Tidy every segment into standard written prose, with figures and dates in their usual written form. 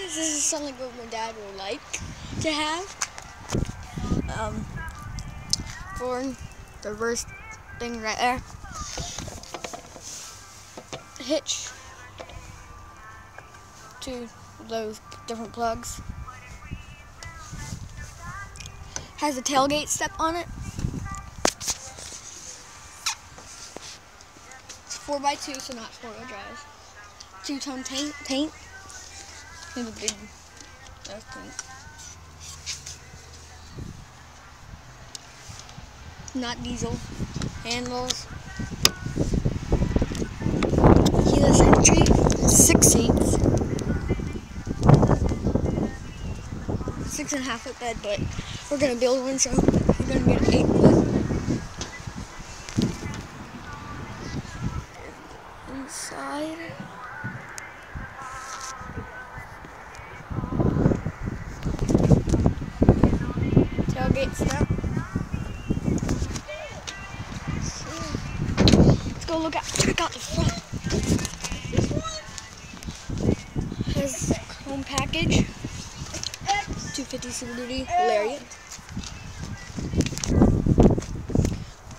This is something what my dad would like to have. For the reverse thing right there. Hitch to those different plugs. Has a tailgate step on it. It's 4x2, so not 4-wheel drive. Two-tone paint. And a big paint. Not diesel. Handles. Keyless entry. 6 seats. 6.5-foot bed, but we're gonna build one, so we're gonna get an 8-foot. Inside. Tailgate step. Let's go check out the front. Has home package. 250 Super Duty Lariat.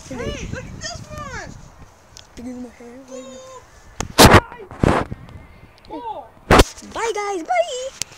Hey, look at this one! Bigger than my hair. Oh. Bye guys, bye!